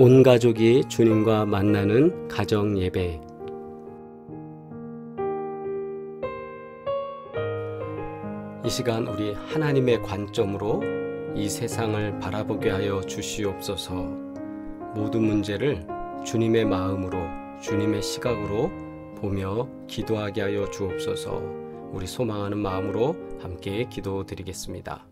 온 가족이 주님과 만나는 가정 예배. 이 시간 우리 하나님의 관점으로 이 세상을 바라보게 하여 주시옵소서. 모든 문제를 주님의 마음으로, 주님의 시각으로 보며 기도하게 하여 주옵소서. 우리 소망하는 마음으로 함께 기도드리겠습니다.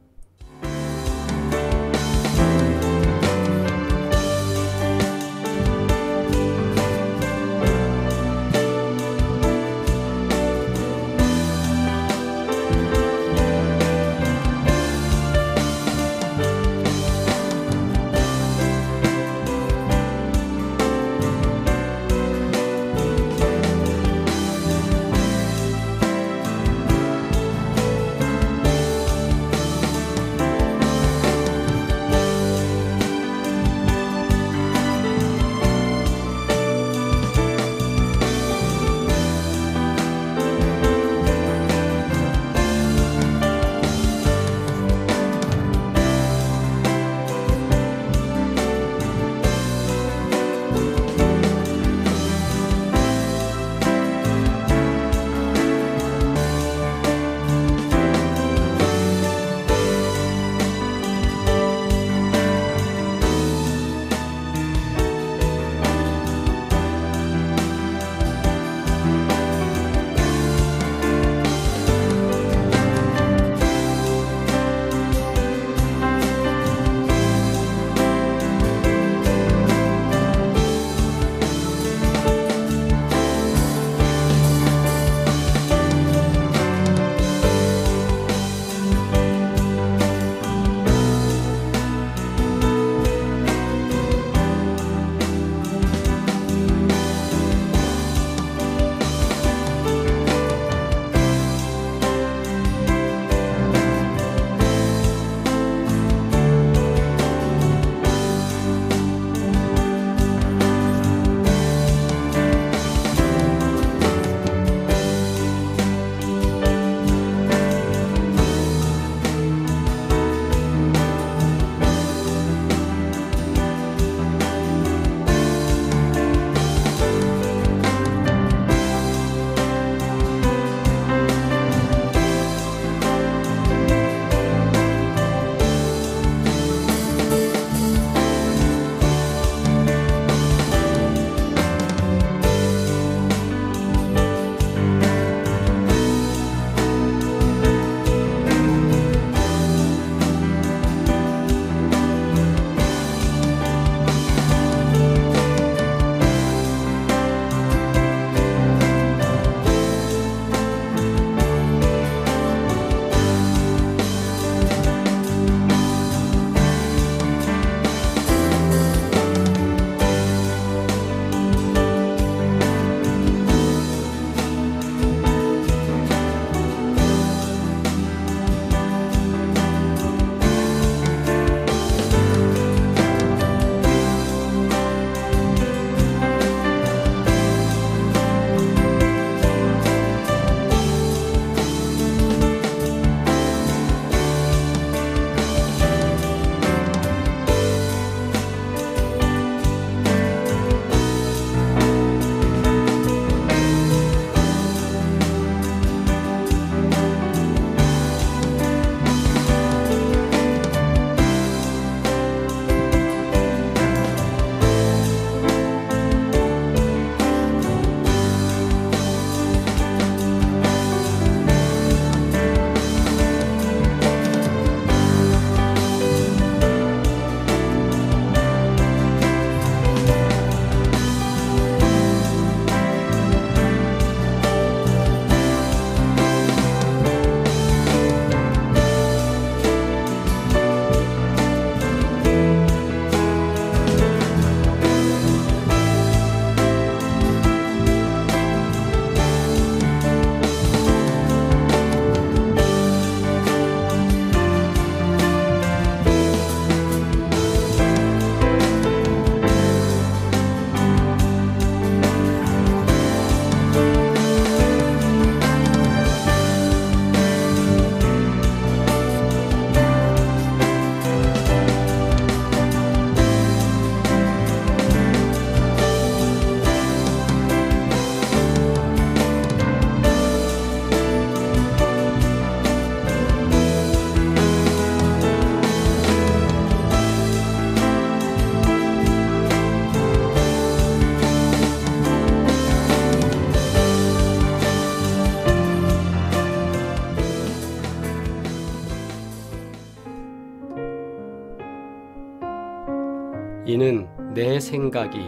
이는 내 생각이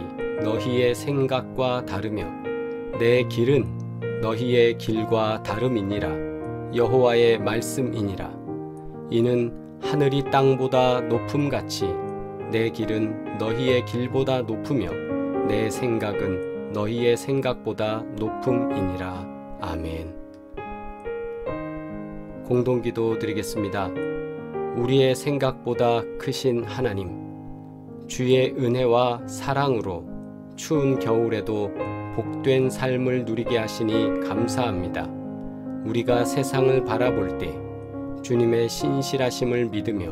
너희의 생각과 다르며 내 길은 너희의 길과 다름이니라. 여호와의 말씀이니라. 이는 하늘이 땅보다 높음같이 내 길은 너희의 길보다 높으며 내 생각은 너희의 생각보다 높음이니라. 아멘. 공동기도 드리겠습니다. 우리의 생각보다 크신 하나님, 주의 은혜와 사랑으로 추운 겨울에도 복된 삶을 누리게 하시니 감사합니다. 우리가 세상을 바라볼 때 주님의 신실하심을 믿으며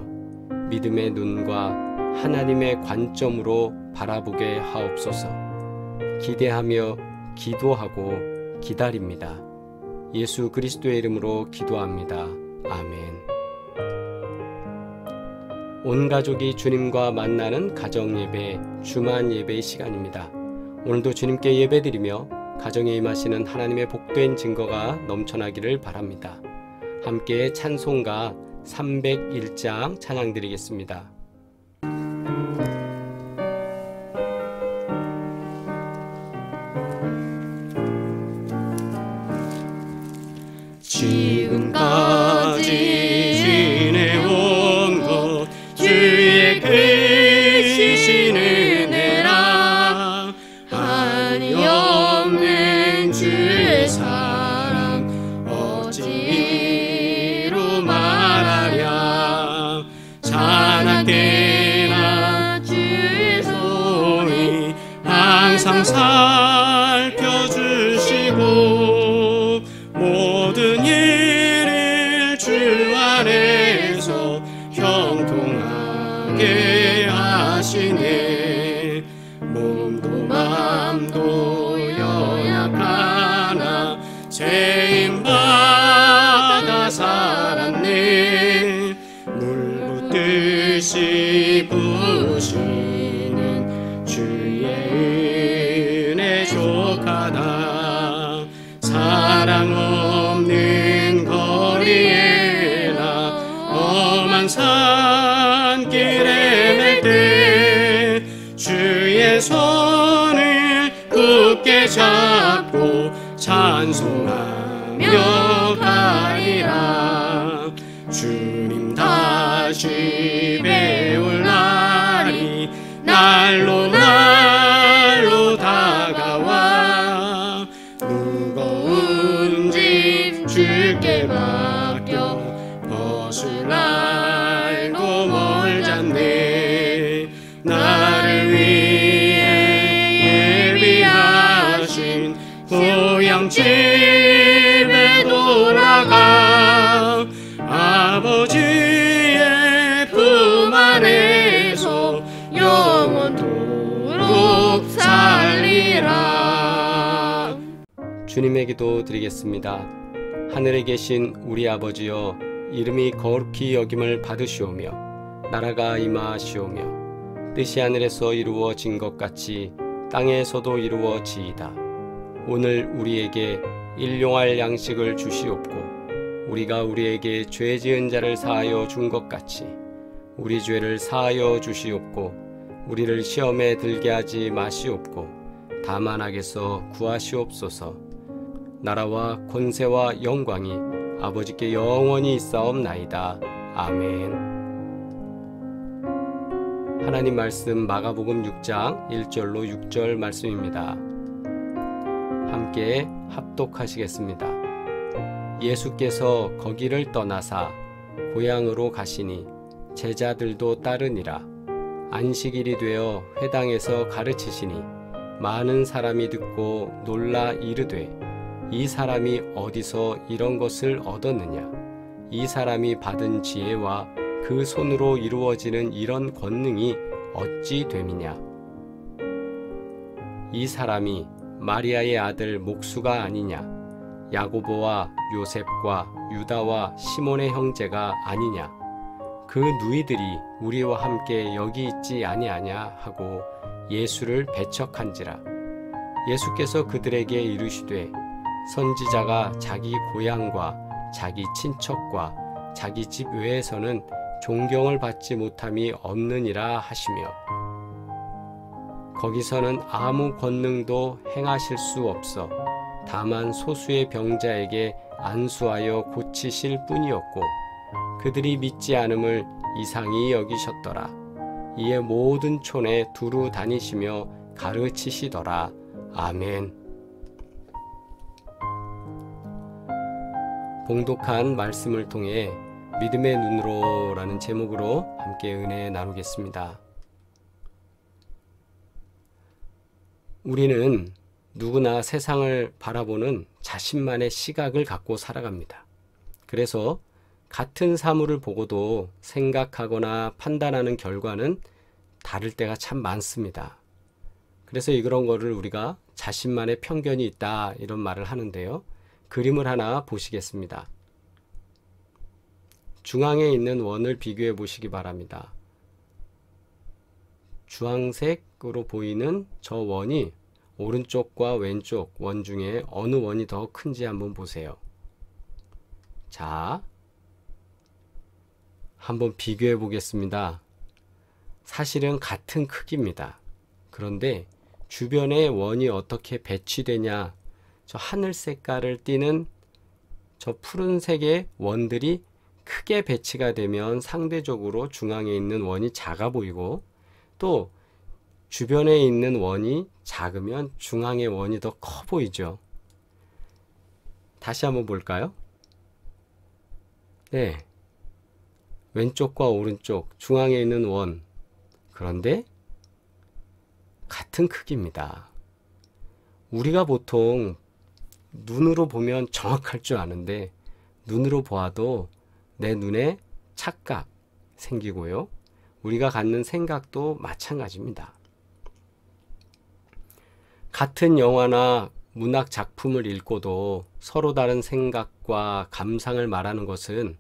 믿음의 눈과 하나님의 관점으로 바라보게 하옵소서. 기대하며 기도하고 기다립니다. 예수 그리스도의 이름으로 기도합니다. 아멘. 온 가족이 주님과 만나는 가정예배, 주만 예배의 시간입니다. 오늘도 주님께 예배드리며 가정에 임하시는 하나님의 복된 증거가 넘쳐나기를 바랍니다. 함께 찬송가 301장 찬양드리겠습니다. 지금까지 지내온 것 주의 크신 은혜라. 한이 없는 주의 사랑 어찌로 말하랴. 자나깨나 주의 손이 항상 살펴주시고 모든 일을 주 안에서 형통하게 하시네. 몸도 맘도 연약하나 세임받아 살았네. 물 붓듯이 부으시는 주의 은혜 족하다. 사랑 없는 거리에나 험한 산길에 맬 때 주의 손을 굳게 잡고 찬송하며 가리라. 주님 다시 배울 날이 날로 날로 다가와. 무거운 짐 주께 맡겨 벗을 날도 멀잖네. 나를 위해 예비하신 고향집에 돌아가 아버지의 품 안에서 영원토록 살리라. 주님의 기도 드리겠습니다. 하늘에 계신 우리 아버지여, 이름이 거룩히 여김을 받으시오며 나라가 임하시오며 뜻이 하늘에서 이루어진 것 같이 땅에서도 이루어지이다. 오늘 우리에게 일용할 양식을 주시옵고 우리가 우리에게 죄 지은 자를 사하여 준 것 같이 우리 죄를 사하여 주시옵고 우리를 시험에 들게 하지 마시옵고 다만 악에서 구하시옵소서. 나라와 권세와 영광이 아버지께 영원히 있사옵나이다. 아멘. 하나님 말씀 마가복음 6장 1절로 6절 말씀입니다. 함께 합독하시겠습니다. 예수께서 거기를 떠나사 고향으로 가시니 제자들도 따르니라. 안식일이 되어 회당에서 가르치시니 많은 사람이 듣고 놀라 이르되 이 사람이 어디서 이런 것을 얻었느냐. 이 사람이 받은 지혜와 그 손으로 이루어지는 이런 권능이 어찌 됨이냐. 이 사람이 마리아의 아들 목수가 아니냐. 야고보와 요셉과 유다와 시몬의 형제가 아니냐. 그 누이들이 우리와 함께 여기 있지 아니하냐 하고 예수를 배척한지라. 예수께서 그들에게 이르시되 선지자가 자기 고향과 자기 친척과 자기 집 외에서는 존경을 받지 못함이 없느니라 하시며 거기서는 아무 권능도 행하실 수 없어 다만 소수의 병자에게 안수하여 고치실 뿐이었고 그들이 믿지 않음을 이상히 여기셨더라. 이에 모든 촌에 두루 다니시며 가르치시더라. 아멘. 봉독한 말씀을 통해 믿음의 눈으로 라는 제목으로 함께 은혜 나누겠습니다. 우리는 누구나 세상을 바라보는 자신만의 시각을 갖고 살아갑니다. 그래서 같은 사물을 보고도 생각하거나 판단하는 결과는 다를 때가 참 많습니다. 그래서 이런 거를 우리가 자신만의 편견이 있다 이런 말을 하는데요. 그림을 하나 보시겠습니다. 중앙에 있는 원을 비교해 보시기 바랍니다. 주황색으로 보이는 저 원이 오른쪽과 왼쪽 원 중에 어느 원이 더 큰지 한번 보세요. 자, 한번 비교해 보겠습니다. 사실은 같은 크기입니다. 그런데 주변에 원이 어떻게 배치되냐, 저 하늘 색깔을 띠는 저 푸른색의 원들이 크게 배치가 되면 상대적으로 중앙에 있는 원이 작아 보이고, 또 주변에 있는 원이 작으면 중앙의 원이 더 커 보이죠. 다시 한번 볼까요? 네, 왼쪽과 오른쪽 중앙에 있는 원, 그런데 같은 크기입니다. 우리가 보통 눈으로 보면 정확할 줄 아는데 눈으로 보아도 내 눈에 착각 생기고요. 우리가 갖는 생각도 마찬가지입니다. 같은 영화나 문학 작품을 읽고도 서로 다른 생각과 감상을 말하는 것은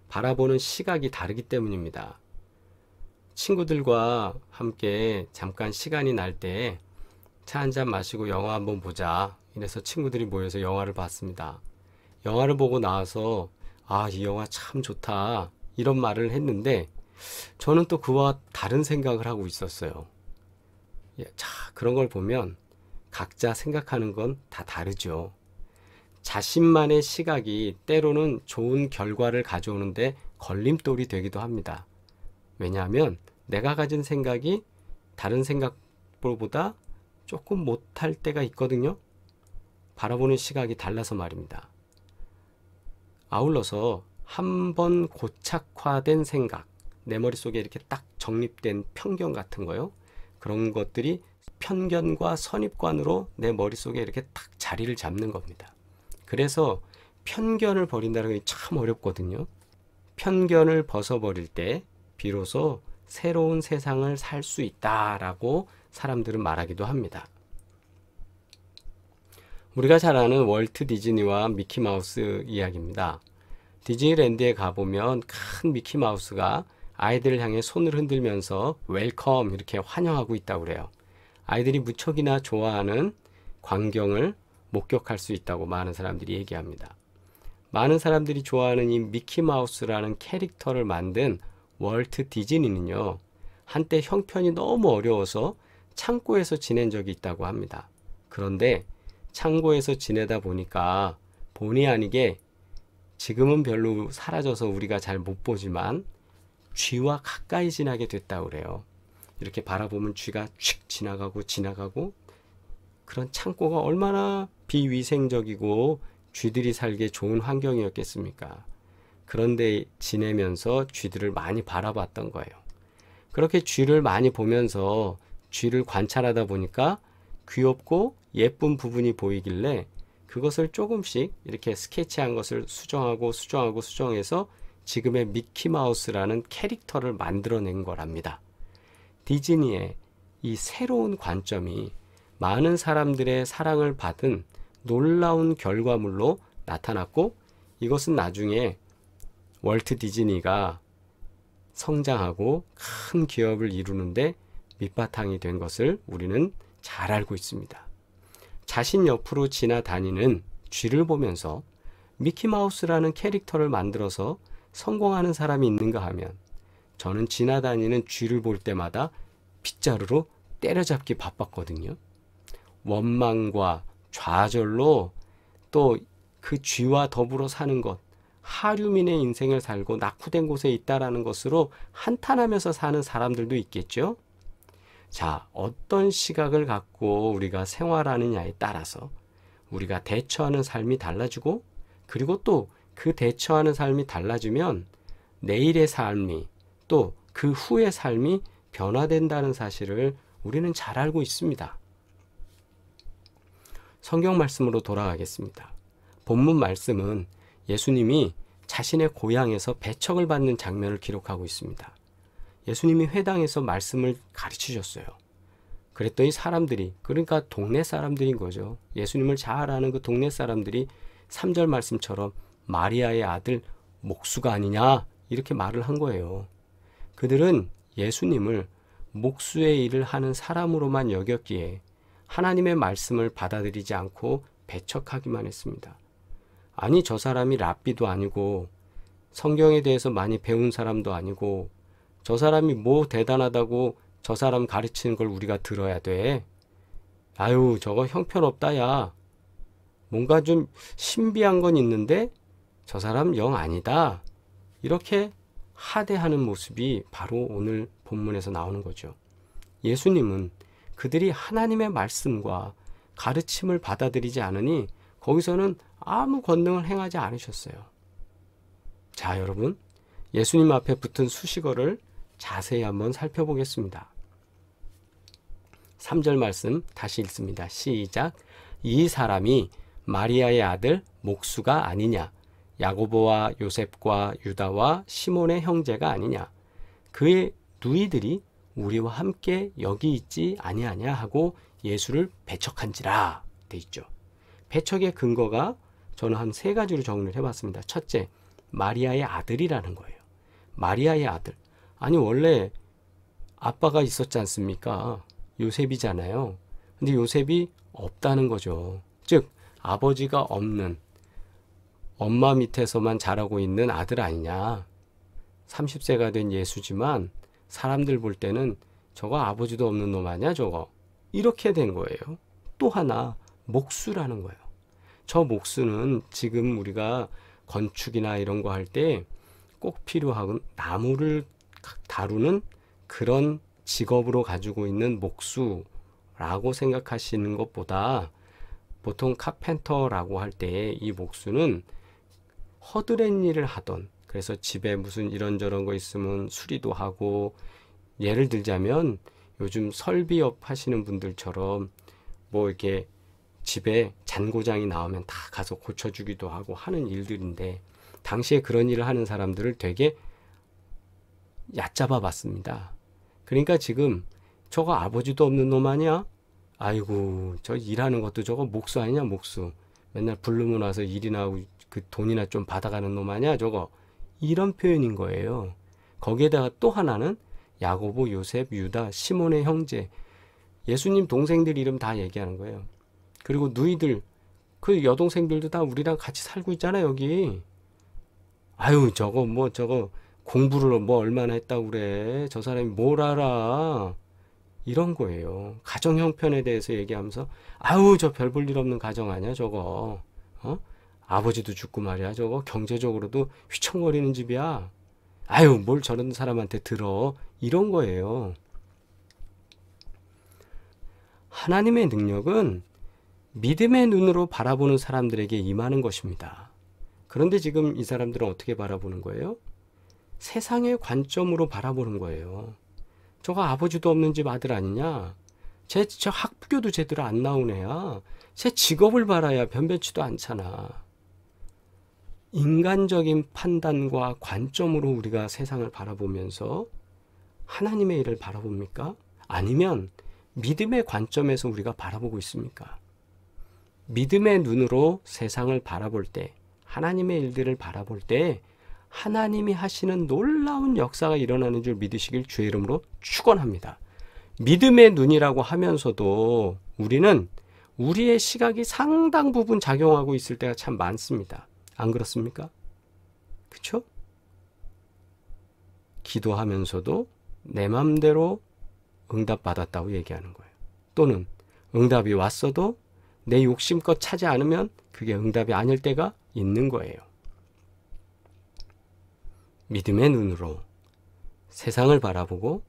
바라보는 시각이 다르기 때문입니다. 친구들과 함께 잠깐 시간이 날 때 차 한잔 마시고 영화 한번 보자 이래서 친구들이 모여서 영화를 봤습니다. 영화를 보고 나와서 이 영화 참 좋다 이런 말을 했는데 저는 또 그와 다른 생각을 하고 있었어요. 자, 그런 걸 보면 각자 생각하는 건 다 다르죠. 자신만의 시각이 때로는 좋은 결과를 가져오는데 걸림돌이 되기도 합니다. 왜냐하면 내가 가진 생각이 다른 생각보다 조금 못할 때가 있거든요. 바라보는 시각이 달라서 말입니다. 아울러서 한번 고착화된 생각, 내 머릿속에 이렇게 딱 정립된 편견 같은 거요. 그런 것들이 편견과 선입관으로 내 머릿속에 이렇게 딱 자리를 잡는 겁니다. 그래서 편견을 버린다는 게 참 어렵거든요. 편견을 벗어버릴 때 비로소 새로운 세상을 살 수 있다라고 사람들은 말하기도 합니다. 우리가 잘 아는 월트 디즈니와 미키마우스 이야기입니다. 디즈니랜드에 가보면 큰 미키마우스가 아이들을 향해 손을 흔들면서 웰컴 이렇게 환영하고 있다고 그래요. 아이들이 무척이나 좋아하는 광경을 목격할 수 있다고 많은 사람들이 얘기합니다. 많은 사람들이 좋아하는 이 미키마우스라는 캐릭터를 만든 월트 디즈니는요, 한때 형편이 너무 어려워서 창고에서 지낸 적이 있다고 합니다. 그런데 창고에서 지내다 보니까 본의 아니게 지금은 별로 사라져서 우리가 잘 못 보지만 쥐와 가까이 지나게 됐다고 그래요. 이렇게 바라보면 쥐가 휙 지나가고 그런 창고가 얼마나 비위생적이고 쥐들이 살기에 좋은 환경이었겠습니까? 그런데 지내면서 쥐들을 많이 바라봤던 거예요. 그렇게 쥐를 많이 보면서 쥐를 관찰하다 보니까 귀엽고 예쁜 부분이 보이길래 그것을 조금씩 이렇게 스케치한 것을 수정해서 지금의 미키마우스라는 캐릭터를 만들어낸 거랍니다. 디즈니의 이 새로운 관점이 많은 사람들의 사랑을 받은 놀라운 결과물로 나타났고, 이것은 나중에 월트 디즈니가 성장하고 큰 기업을 이루는데 밑바탕이 된 것을 우리는 잘 알고 있습니다. 자신 옆으로 지나다니는 쥐를 보면서 미키마우스라는 캐릭터를 만들어서 성공하는 사람이 있는가 하면 저는 지나다니는 쥐를 볼 때마다 빗자루로 때려잡기 바빴거든요. 원망과 좌절로 또 그 쥐와 더불어 사는 것, 하류민의 인생을 살고 낙후된 곳에 있다라는 것으로 한탄하면서 사는 사람들도 있겠죠. 자, 어떤 시각을 갖고 우리가 생활하느냐에 따라서 우리가 대처하는 삶이 달라지고, 그리고 또 그 대처하는 삶이 달라지면 내일의 삶이, 또 그 후의 삶이 변화된다는 사실을 우리는 잘 알고 있습니다. 성경 말씀으로 돌아가겠습니다. 본문 말씀은 예수님이 자신의 고향에서 배척을 받는 장면을 기록하고 있습니다. 예수님이 회당에서 말씀을 가르치셨어요. 그랬더니 사람들이, 그러니까 동네 사람들인 거죠. 예수님을 잘 아는 그 동네 사람들이 3절 말씀처럼 마리아의 아들 목수가 아니냐 이렇게 말을 한 거예요. 그들은 예수님을 목수의 일을 하는 사람으로만 여겼기에 하나님의 말씀을 받아들이지 않고 배척하기만 했습니다. 아니, 저 사람이 랍비도 아니고 성경에 대해서 많이 배운 사람도 아니고 저 사람이 뭐 대단하다고 저 사람 가르치는 걸 우리가 들어야 돼. 아유, 저거 형편없다 야. 뭔가 좀 신비한 건 있는데 저 사람 영 아니다. 이렇게 하대하는 모습이 바로 오늘 본문에서 나오는 거죠. 예수님은 그들이 하나님의 말씀과 가르침을 받아들이지 않으니 거기서는 아무 권능을 행하지 않으셨어요. 자, 여러분, 예수님 앞에 붙은 수식어를 자세히 한번 살펴보겠습니다. 3절 말씀 다시 읽습니다. 시작. 이 사람이 마리아의 아들 목수가 아니냐? 야고보와 요셉과 유다와 시몬의 형제가 아니냐? 그의 누이들이 우리와 함께 여기 있지 아니하냐 하고 예수를 배척한지라 돼 있죠. 배척의 근거가 저는 한 3가지로 정리를 해봤습니다. 첫째, 마리아의 아들이라는 거예요. 마리아의 아들. 아니, 원래 아빠가 있었지 않습니까? 요셉이잖아요. 근데 요셉이 없다는 거죠. 즉, 아버지가 없는, 엄마 밑에서만 자라고 있는 아들 아니냐. 30세가 된 예수지만 사람들 볼 때는 저거 아버지도 없는 놈 아니야 저거. 이렇게 된 거예요. 또 하나, 목수라는 거예요. 저 목수는 지금 우리가 건축이나 이런 거 할 때 꼭 필요한 나무를 다루는 그런 직업으로 가지고 있는 목수라고 생각하시는 것보다 보통 카펜터라고 할 때 이 목수는 허드렛 일을 하던, 그래서 집에 무슨 이런저런 거 있으면 수리도 하고, 예를 들자면 요즘 설비업 하시는 분들처럼 뭐 이렇게 집에 잔고장이 나오면 다 가서 고쳐주기도 하고 하는 일들인데, 당시에 그런 일을 하는 사람들을 되게 얕잡아 봤습니다. 그러니까 지금 저거 아버지도 없는 놈 아니야? 아이고, 저 일하는 것도 저거 목수 아니냐 목수. 맨날 부르면 와서 일이나 하고 그 돈이나 좀 받아가는 놈 아니야 저거. 이런 표현인 거예요. 거기에다가 또 하나는 야고보, 요셉, 유다, 시몬의 형제, 예수님 동생들 이름 다 얘기하는 거예요. 그리고 누이들, 그 여동생들도 다 우리랑 같이 살고 있잖아 여기. 아유, 저거 뭐 저거 공부를 뭐 얼마나 했다고 그래. 저 사람이 뭘 알아. 이런 거예요. 가정 형편에 대해서 얘기하면서 아유, 저 별 볼 일 없는 가정 아니야 저거. 아버지도 죽고 말이야 저거. 경제적으로도 휘청거리는 집이야. 아유, 뭘 저런 사람한테 들어. 이런 거예요. 하나님의 능력은 믿음의 눈으로 바라보는 사람들에게 임하는 것입니다. 그런데 지금 이 사람들은 어떻게 바라보는 거예요? 세상의 관점으로 바라보는 거예요. 저거 아버지도 없는 집 아들 아니냐? 저 학교도 제대로 안 나온 애야. 제 직업을 봐라야 변변치도 않잖아. 인간적인 판단과 관점으로 우리가 세상을 바라보면서 하나님의 일을 바라봅니까? 아니면 믿음의 관점에서 우리가 바라보고 있습니까? 믿음의 눈으로 세상을 바라볼 때, 하나님의 일들을 바라볼 때 하나님이 하시는 놀라운 역사가 일어나는 줄 믿으시길 주의 이름으로 축원합니다. 믿음의 눈이라고 하면서도 우리는 우리의 시각이 상당 부분 작용하고 있을 때가 참 많습니다. 안 그렇습니까? 그렇죠? 기도하면서도 내 맘대로 응답받았다고 얘기하는 거예요. 또는 응답이 왔어도 내 욕심껏 차지 않으면 그게 응답이 아닐 때가 있는 거예요. 믿음의 눈으로 세상을 바라보고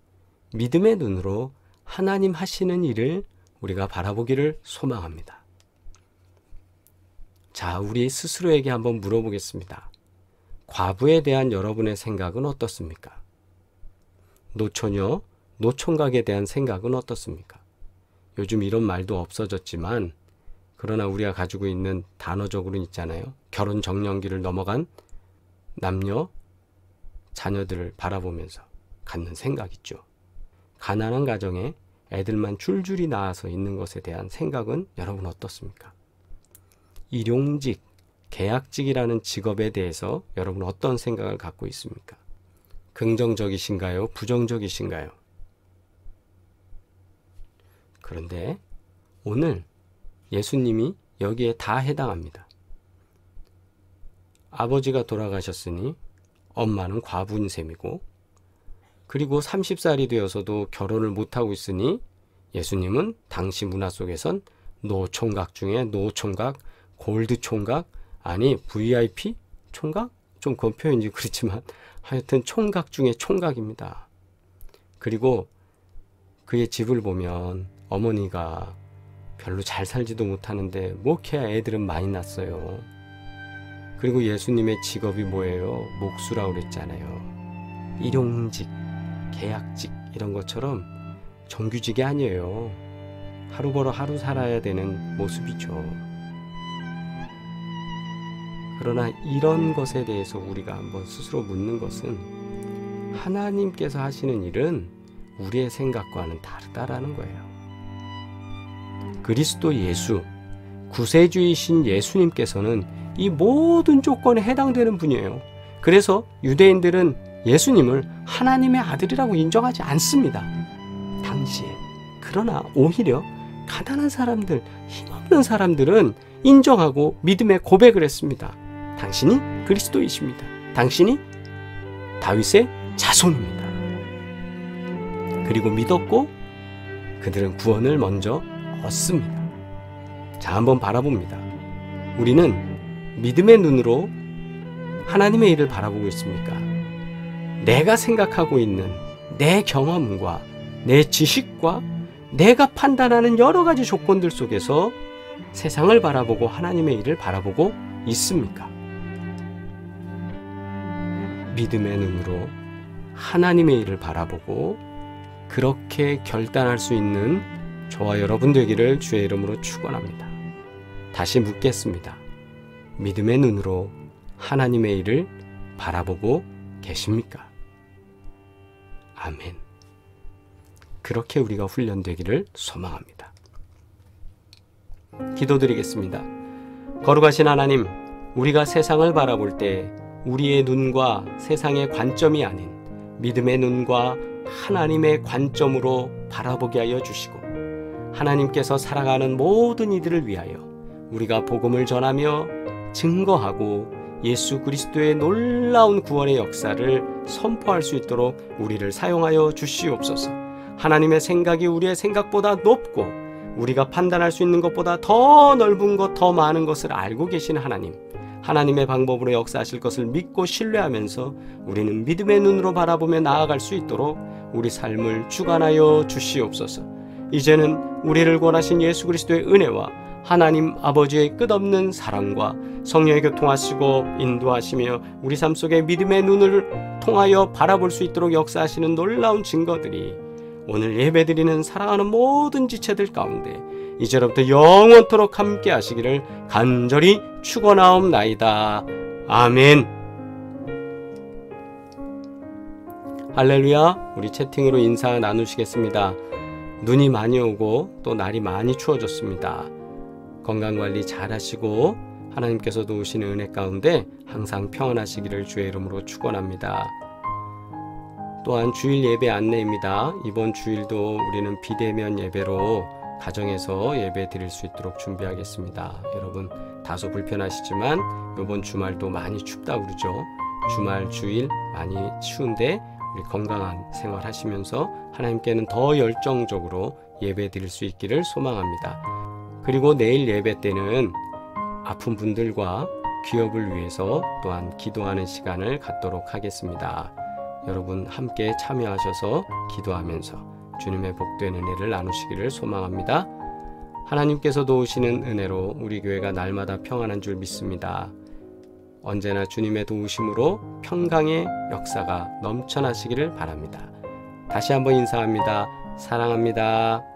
믿음의 눈으로 하나님 하시는 일을 우리가 바라보기를 소망합니다. 자, 우리 스스로에게 한번 물어보겠습니다. 과부에 대한 여러분의 생각은 어떻습니까? 노처녀, 노총각에 대한 생각은 어떻습니까? 요즘 이런 말도 없어졌지만 그러나 우리가 가지고 있는 단어적으로는 있잖아요. 결혼 정년기를 넘어간 남녀, 자녀들을 바라보면서 갖는 생각 있죠. 가난한 가정에 애들만 줄줄이 낳아서 있는 것에 대한 생각은 여러분 어떻습니까? 일용직, 계약직이라는 직업에 대해서 여러분 어떤 생각을 갖고 있습니까? 긍정적이신가요? 부정적이신가요? 그런데 오늘 예수님이 여기에 다 해당합니다. 아버지가 돌아가셨으니 엄마는 과부인 셈이고, 그리고 30살이 되어서도 결혼을 못하고 있으니 예수님은 당시 문화 속에선 노총각 중에 노총각, 골드 총각, 아니 VIP 총각? 좀 그 표현이 그렇지만 하여튼 총각 중에 총각입니다. 그리고 그의 집을 보면 어머니가 별로 잘 살지도 못하는데 뭐해야 애들은 많이 낳았어요. 그리고 예수님의 직업이 뭐예요? 목수라고 그랬잖아요. 일용직, 계약직 이런 것처럼 정규직이 아니에요. 하루 벌어 하루 살아야 되는 모습이죠. 그러나 이런 것에 대해서 우리가 한번 스스로 묻는 것은 하나님께서 하시는 일은 우리의 생각과는 다르다라는 거예요. 그리스도 예수, 구세주이신 예수님께서는 이 모든 조건에 해당되는 분이에요. 그래서 유대인들은 예수님을 하나님의 아들이라고 인정하지 않습니다. 당시에. 그러나 오히려 가난한 사람들, 힘없는 사람들은 인정하고 믿음의 고백을 했습니다. 당신이 그리스도이십니다. 당신이 다윗의 자손입니다. 그리고 믿었고 그들은 구원을 먼저 얻습니다. 자, 한번 바라봅니다. 우리는 믿음의 눈으로 하나님의 일을 바라보고 있습니까? 내가 생각하고 있는 내 경험과 내 지식과 내가 판단하는 여러 가지 조건들 속에서 세상을 바라보고 하나님의 일을 바라보고 있습니까? 믿음의 눈으로 하나님의 일을 바라보고 그렇게 결단할 수 있는 저와 여러분 되기를 주의 이름으로 축원합니다. 다시 묻겠습니다. 믿음의 눈으로 하나님의 일을 바라보고 계십니까? 아멘. 그렇게 우리가 훈련되기를 소망합니다. 기도드리겠습니다. 거룩하신 하나님, 우리가 세상을 바라볼 때 우리의 눈과 세상의 관점이 아닌 믿음의 눈과 하나님의 관점으로 바라보게 하여 주시고, 하나님께서 살아가는 모든 이들을 위하여 우리가 복음을 전하며 증거하고 예수 그리스도의 놀라운 구원의 역사를 선포할 수 있도록 우리를 사용하여 주시옵소서. 하나님의 생각이 우리의 생각보다 높고 우리가 판단할 수 있는 것보다 더 넓은 것, 더 많은 것을 알고 계신 하나님, 하나님의 방법으로 역사하실 것을 믿고 신뢰하면서 우리는 믿음의 눈으로 바라보며 나아갈 수 있도록 우리 삶을 주관하여 주시옵소서. 이제는 우리를 구원하신 예수 그리스도의 은혜와 하나님 아버지의 끝없는 사랑과 성령의 교통하시고 인도하시며 우리 삶 속에 믿음의 눈을 통하여 바라볼 수 있도록 역사하시는 놀라운 증거들이 오늘 예배드리는 사랑하는 모든 지체들 가운데 이제로부터 영원토록 함께 하시기를 간절히 축원하옵나이다. 아멘. 할렐루야. 우리 채팅으로 인사 나누시겠습니다. 눈이 많이 오고 또 날이 많이 추워졌습니다. 건강관리 잘 하시고 하나님께서 도우시는 은혜 가운데 항상 평안하시기를 주의 이름으로 축원합니다. 또한 주일 예배 안내입니다. 이번 주일도 우리는 비대면 예배로 가정에서 예배 드릴 수 있도록 준비하겠습니다. 여러분 다소 불편하시지만 이번 주말도 많이 춥다 그러죠. 주말 주일 많이 추운데 우리 건강한 생활 하시면서 하나님께는 더 열정적으로 예배 드릴 수 있기를 소망합니다. 그리고 내일 예배 때는 아픈 분들과 기업을 위해서 또한 기도하는 시간을 갖도록 하겠습니다. 여러분 함께 참여하셔서 기도하면서 주님의 복된 은혜를 나누시기를 소망합니다. 하나님께서 도우시는 은혜로 우리 교회가 날마다 평안한 줄 믿습니다. 언제나 주님의 도우심으로 평강의 역사가 넘쳐나시기를 바랍니다. 다시 한번 인사합니다. 사랑합니다.